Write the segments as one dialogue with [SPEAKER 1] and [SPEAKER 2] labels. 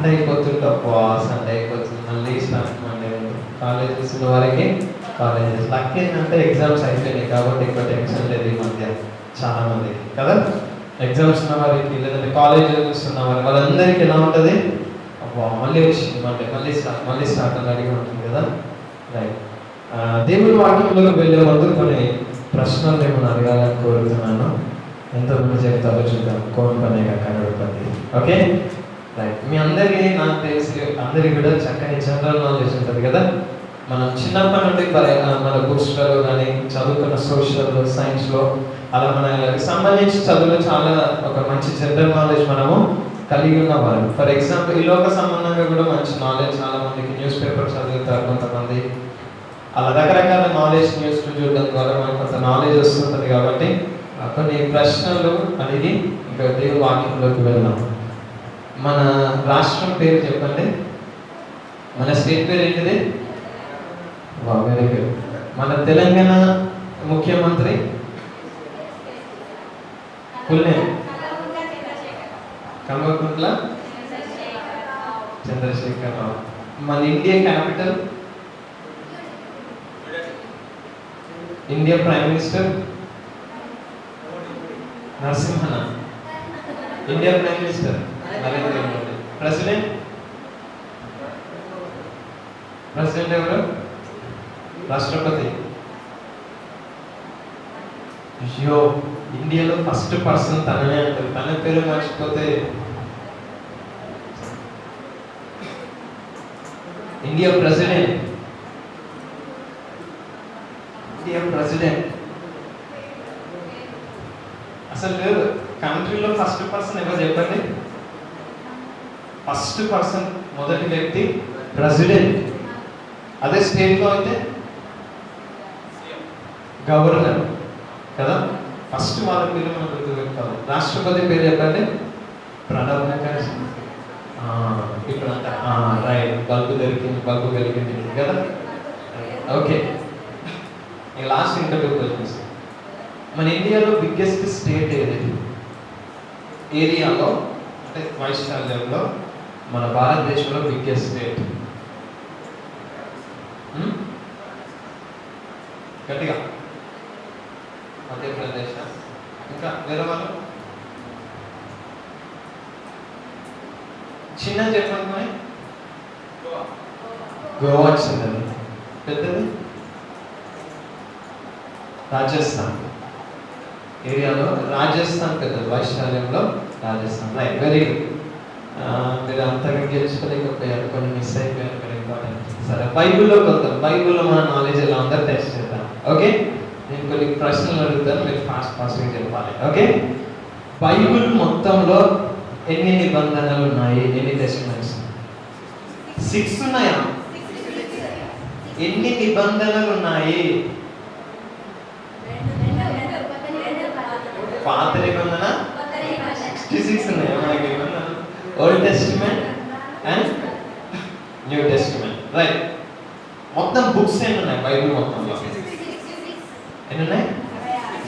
[SPEAKER 1] Sunday అయిపోతుంది తప్ప Sunday అయిపోతుంది మళ్ళీ స్టార్ట్ మండే కాలేజెస్ ఉన్న వారికి కాలేజెస్ లక్ ఏంటంటే ఎగ్జామ్స్ అయిపోయినాయి కాబట్టి ఎక్కువ టెన్షన్ లేదు ఈ మధ్య చాలా మందికి కదా. ఎగ్జామ్స్ ఉన్న వారికి లేదంటే కాలేజ్ చూస్తున్న వారికి వాళ్ళందరికీ ఎలా ఉంటుంది, అబ్బా మళ్ళీ వచ్చింది మండే మళ్ళీ స్టార్ట్ అని అడిగి ఉంటుంది కదా. రైట్, దేవుడి వాక్యంలోకి వెళ్ళే ముందు కొన్ని ప్రశ్నలు ఏమైనా అడగాలని కోరుతున్నాను. ఎంతమంది చెప్తారో చూద్దాం. కోన్ పనేగా కనబడుతుంది. ఓకే రైట్, మీ అందరికీ నాకు తెలిసి అందరికీ కూడా చక్కని జనరల్ నాలెడ్జ్ ఉంటుంది కదా. మనం చిన్నప్పటి నుండి మన బుక్స్లో కానీ చదువుకున్న సోషల్ సైన్స్లో అలా మనకి సంబంధించి చదువులో చాలా ఒక మంచి జనరల్ నాలెడ్జ్ మనము కలిగి ఉన్నవారు. ఫర్ ఎగ్జాంపుల్ ఈ లోక సంబంధంగా కూడా మంచి నాలెడ్జ్ చాలా మందికి న్యూస్ పేపర్ చదువుతారు కొంతమంది, అలా రకరకాల నాలెడ్జ్ న్యూస్ చూడడం ద్వారా మనకు కొంత నాలెడ్జ్ వస్తుంటుంది. కాబట్టి కొన్ని ప్రశ్నలు అడిగి ఇంకా దేవుడి వాక్యంలోకి వెళ్దాం. మన రాష్ట్రం పేరు చెప్పండి, మన స్టేట్ పేరు ఏంటిది? Very good. మన తెలంగాణ ముఖ్యమంత్రి కల్వకుంట్ల చంద్రశేఖరరావు. మన India capital, India prime minister Narasimhan. India prime minister Narendra Modi. President ఎవరు? రాష్ట్రపతి. అయ్యో, ఇండియాలో ఫస్ట్ పర్సన్ తననే అంటారు, తన పేరు మర్చిపోతే. ఇండియా ప్రెసిడెంట్ అసలు లేదు. కంట్రీలో ఫస్ట్ పర్సన్ ఎవరు చెప్పండి? ఫస్ట్ పర్సన్ మొదటి వ్యక్తి ప్రెసిడెంట్. అదే స్టేట్లో అయితే గవర్నర్ కదా. ఫస్ట్ వాళ్ళ పేరు మనం గుర్తుపెట్టుకోవాలి. రాష్ట్రపతి పేరు చెప్పండి? ప్రణబ్ ముఖర్జీ. ఇప్పుడు అంట రైట్, బల్బు కలిగింది కదా. ఓకే, లాస్ట్ ఇంకా 2 క్వశ్చన్స్. మన ఇండియాలో బిగ్గెస్ట్ స్టేట్ ఏది? ఏరియాలో అంటే వైశాల్యంలో మన భారతదేశంలో బిగ్గెస్ట్ స్టేట్ గట్టిగా? మధ్యప్రదేశ్. ఇంకా వేరే వాళ్ళు చిన్న చెప్పండి. గోవా చిన్నది, పెద్దది రాజస్థాన్. ఏరియాలో రాజస్థాన్ పెద్దది, వైశాల్యంలో రాజస్థాన్. Right, very good. మీరు అంతగా గెలుచుకోలేకపోయారు, కొన్ని మిస్ అయిపోయారు, కొన్ని ఇంపార్టెంట్. సరే, బైబిల్లోకి వద్దాం. బైబిల్లో మన నాలెడ్జ్ ఎలా ఉందో టెస్ట్ చేద్దాం. ఓకే, నేను కొన్ని ప్రశ్నలు అడుగుతాను, మీరు ఫాస్ట్గా చెప్పాలి. ఓకే, బైబిల్ మొత్తంలో ఎన్ని నిబంధనలు ఉన్నాయి? ఎన్ని టెస్టిమెంట్స్? 6 ఉన్నాయా? ఎన్ని నిబంధనలు ఉన్నాయి? పాత నిబంధన 66 ఉన్నాయి. మనకి old testament and new testament. Right, మొత్తం బుక్స్ ఎన్ని ఉన్నాయి బైబిల్ మొత్తంలో? ఎన్ని ఉన్నాయి?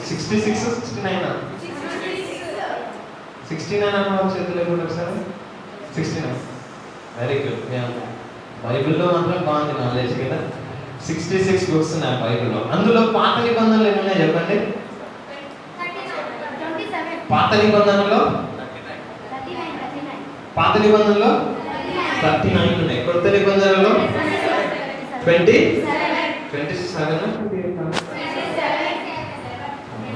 [SPEAKER 1] 66, 69? 69 అన్న చేతులు ఎప్పుడు ఒకసారి? 69. Very good. బైబిల్లో మాత్రం బాగుంది నాలెడ్జ్ కదా. 66 బుక్స్ ఉన్నాయి బైబిల్లో. అందులో పాత నిబంధనలు ఎన్ని ఉన్నాయి చెప్పండి? పాత నిబంధనలో 39 ఉన్నాయి. కొత్త నిబంధనలో 27.